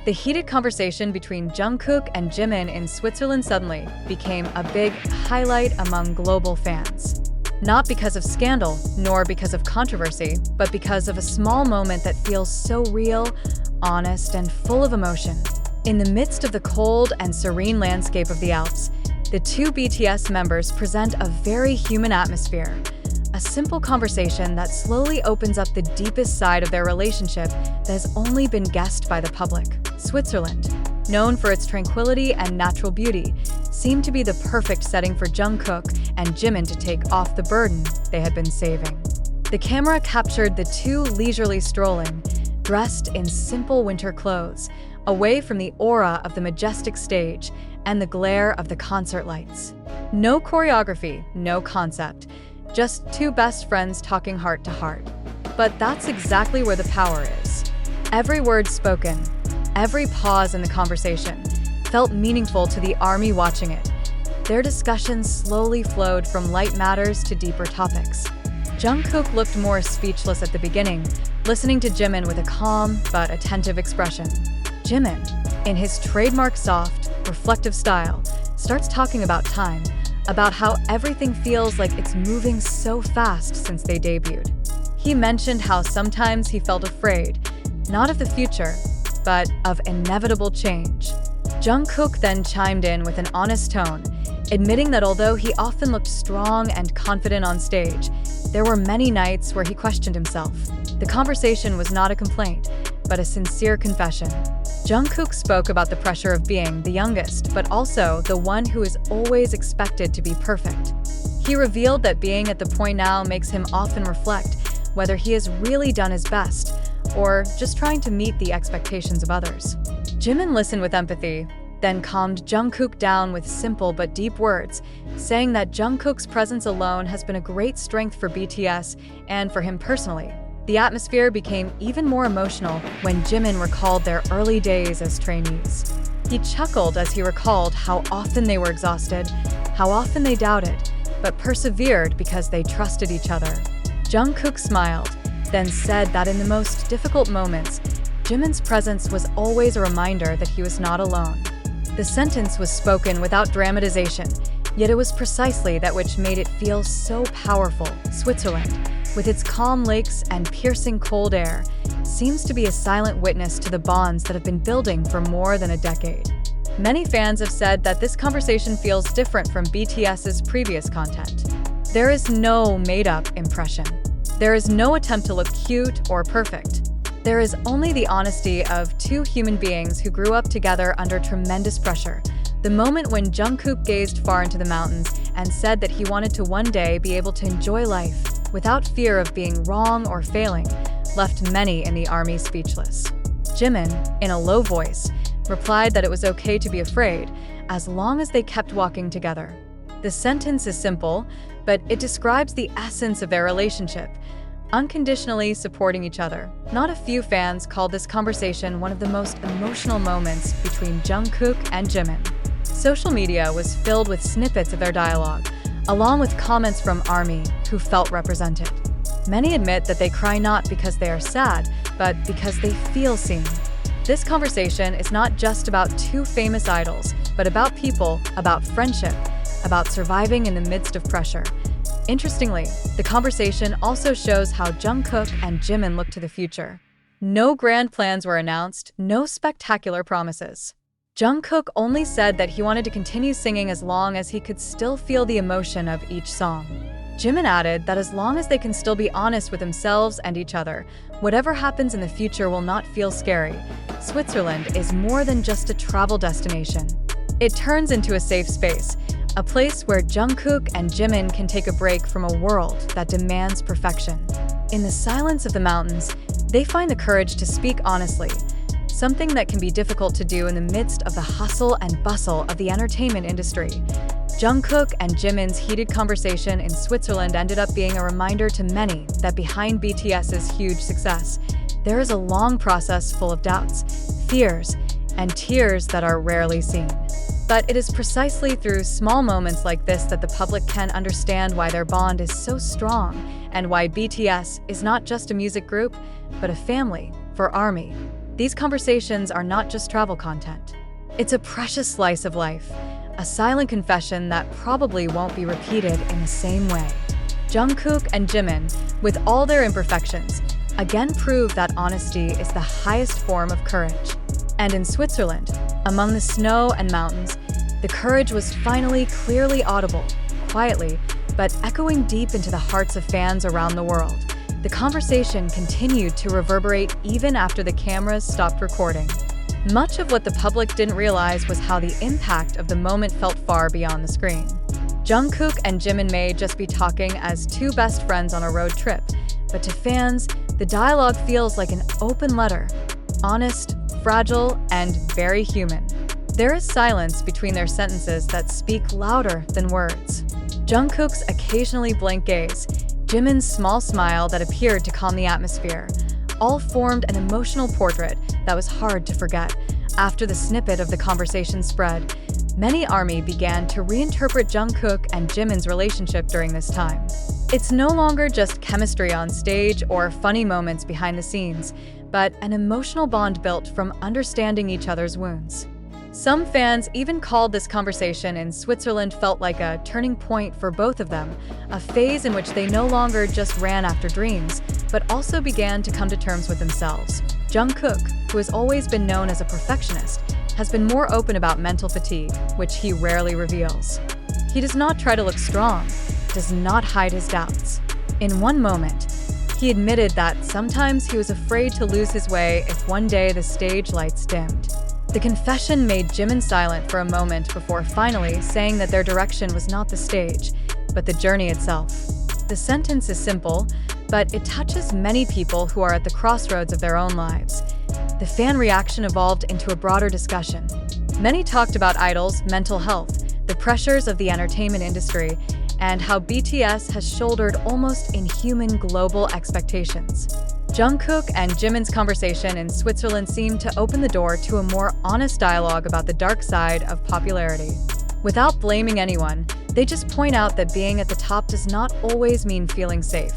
The heated conversation between Jungkook and Jimin in Switzerland suddenly became a big highlight among global fans. Not because of scandal, nor because of controversy, but because of a small moment that feels so real, honest, and full of emotion. In the midst of the cold and serene landscape of the Alps, the two BTS members present a very human atmosphere. A simple conversation that slowly opens up the deepest side of their relationship that has only been guessed by the public. Switzerland, known for its tranquility and natural beauty, seemed to be the perfect setting for Jungkook and Jimin to take off the burden they had been saving. The camera captured the two leisurely strolling, dressed in simple winter clothes, away from the aura of the majestic stage and the glare of the concert lights. No choreography, no concept, just two best friends talking heart to heart. But that's exactly where the power is. Every word spoken, every pause in the conversation felt meaningful to the army watching it. Their discussions slowly flowed from light matters to deeper topics. Jungkook looked more speechless at the beginning, listening to Jimin with a calm but attentive expression. Jimin, in his trademark soft, reflective style, starts talking about time, about how everything feels like it's moving so fast since they debuted. He mentioned how sometimes he felt afraid, not of the future, but of inevitable change. Jungkook then chimed in with an honest tone, admitting that although he often looked strong and confident on stage, there were many nights where he questioned himself. The conversation was not a complaint, but a sincere confession. Jungkook spoke about the pressure of being the youngest, but also the one who is always expected to be perfect. He revealed that being at the point now makes him often reflect whether he has really done his best, or just trying to meet the expectations of others. Jimin listened with empathy, then calmed Jungkook down with simple but deep words, saying that Jungkook's presence alone has been a great strength for BTS and for him personally. The atmosphere became even more emotional when Jimin recalled their early days as trainees. He chuckled as he recalled how often they were exhausted, how often they doubted, but persevered because they trusted each other. Jungkook smiled, then said that in the most difficult moments, Jimin's presence was always a reminder that he was not alone. The sentence was spoken without dramatization, yet it was precisely that which made it feel so powerful. Switzerland, with its calm lakes and piercing cold air, seems to be a silent witness to the bonds that have been building for more than a decade. Many fans have said that this conversation feels different from BTS's previous content. There is no made-up impression. There is no attempt to look cute or perfect. There is only the honesty of two human beings who grew up together under tremendous pressure. The moment when Jungkook gazed far into the mountains and said that he wanted to one day be able to enjoy life without fear of being wrong or failing, left many in the army speechless. Jimin, in a low voice, replied that it was okay to be afraid as long as they kept walking together. The sentence is simple, but it describes the essence of their relationship, unconditionally supporting each other. Not a few fans called this conversation one of the most emotional moments between Jungkook and Jimin. Social media was filled with snippets of their dialogue, along with comments from ARMY who felt represented. Many admit that they cry not because they are sad, but because they feel seen. This conversation is not just about two famous idols, but about people, about friendship, about surviving in the midst of pressure. Interestingly, the conversation also shows how Jungkook and Jimin look to the future. No grand plans were announced, no spectacular promises. Jungkook only said that he wanted to continue singing as long as he could still feel the emotion of each song. Jimin added that as long as they can still be honest with themselves and each other, whatever happens in the future will not feel scary. Switzerland is more than just a travel destination. It turns into a safe space, a place where Jungkook and Jimin can take a break from a world that demands perfection. In the silence of the mountains, they find the courage to speak honestly, something that can be difficult to do in the midst of the hustle and bustle of the entertainment industry. Jungkook and Jimin's heated conversation in Switzerland ended up being a reminder to many that behind BTS's huge success, there is a long process full of doubts, fears, and tears that are rarely seen. But it is precisely through small moments like this that the public can understand why their bond is so strong and why BTS is not just a music group, but a family for ARMY. these conversations are not just travel content. It's a precious slice of life, a silent confession that probably won't be repeated in the same way. Jungkook and Jimin, with all their imperfections, again prove that honesty is the highest form of courage. And in Switzerland, among the snow and mountains, the courage was finally clearly audible, quietly, but echoing deep into the hearts of fans around the world. The conversation continued to reverberate even after the cameras stopped recording. Much of what the public didn't realize was how the impact of the moment felt far beyond the screen. Jungkook and Jimin may just be talking as two best friends on a road trip, but to fans, the dialogue feels like an open letter, honest, fragile, and very human. There is silence between their sentences that speak louder than words. Jungkook's occasionally blank gaze, Jimin's small smile that appeared to calm the atmosphere, all formed an emotional portrait that was hard to forget. After the snippet of the conversation spread, many ARMY began to reinterpret Jungkook and Jimin's relationship during this time. It's no longer just chemistry on stage or funny moments behind the scenes, but an emotional bond built from understanding each other's wounds. Some fans even called this conversation in Switzerland felt like a turning point for both of them, a phase in which they no longer just ran after dreams, but also began to come to terms with themselves. Jungkook, who has always been known as a perfectionist, has been more open about mental fatigue, which he rarely reveals. He does not try to look strong, does not hide his doubts. In one moment, he admitted that sometimes he was afraid to lose his way if one day the stage lights dimmed. The confession made Jimin silent for a moment before finally saying that their direction was not the stage, but the journey itself. The sentence is simple, but it touches many people who are at the crossroads of their own lives. The fan reaction evolved into a broader discussion. Many talked about idols, mental health, the pressures of the entertainment industry, and how BTS has shouldered almost inhuman global expectations. Jungkook and Jimin's conversation in Switzerland seemed to open the door to a more honest dialogue about the dark side of popularity. Without blaming anyone, they just point out that being at the top does not always mean feeling safe.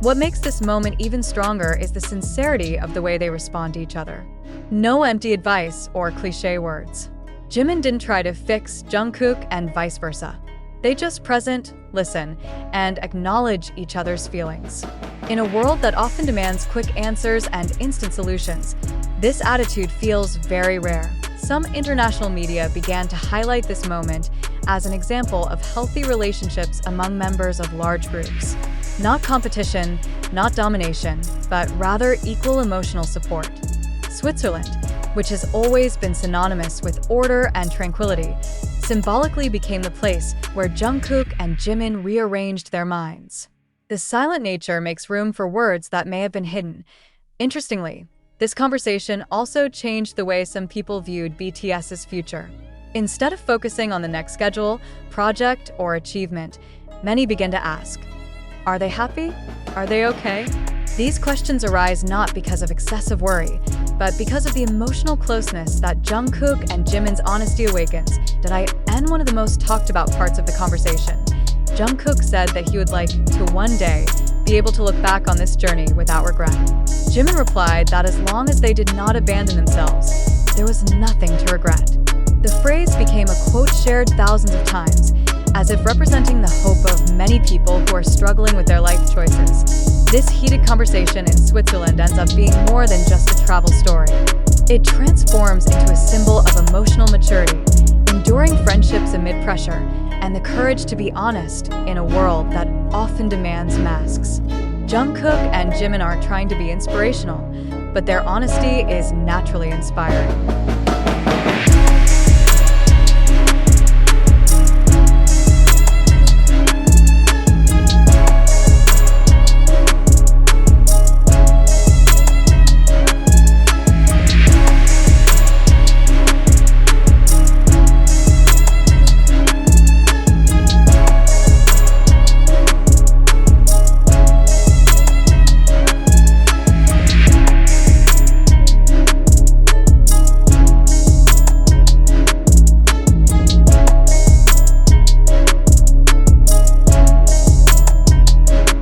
What makes this moment even stronger is the sincerity of the way they respond to each other. No empty advice or cliché words. Jimin didn't try to fix Jungkook and vice versa. They just present, listen, and acknowledge each other's feelings. In a world that often demands quick answers and instant solutions, this attitude feels very rare. Some international media began to highlight this moment as an example of healthy relationships among members of large groups. Not competition, not domination, but rather equal emotional support. Switzerland, which has always been synonymous with order and tranquility, symbolically became the place where Jungkook and Jimin rearranged their minds. The silent nature makes room for words that may have been hidden. Interestingly, this conversation also changed the way some people viewed BTS's future. Instead of focusing on the next schedule, project, or achievement, many began to ask, are they happy? Are they okay? These questions arise not because of excessive worry, but because of the emotional closeness that Jungkook and Jimin's honesty awakens. And one of the most talked about parts of the conversation. Jungkook said that he would like to one day be able to look back on this journey without regret. Jimin replied that as long as they did not abandon themselves, there was nothing to regret. The phrase became a quote shared thousands of times, as if representing the hope of many people who are struggling with their life choices. This heated conversation in Switzerland ends up being more than just a travel story. It transforms into a symbol of emotional maturity, enduring friendships amid pressure, and the courage to be honest in a world that often demands masks. Jungkook and Jimin aren't trying to be inspirational, but their honesty is naturally inspiring.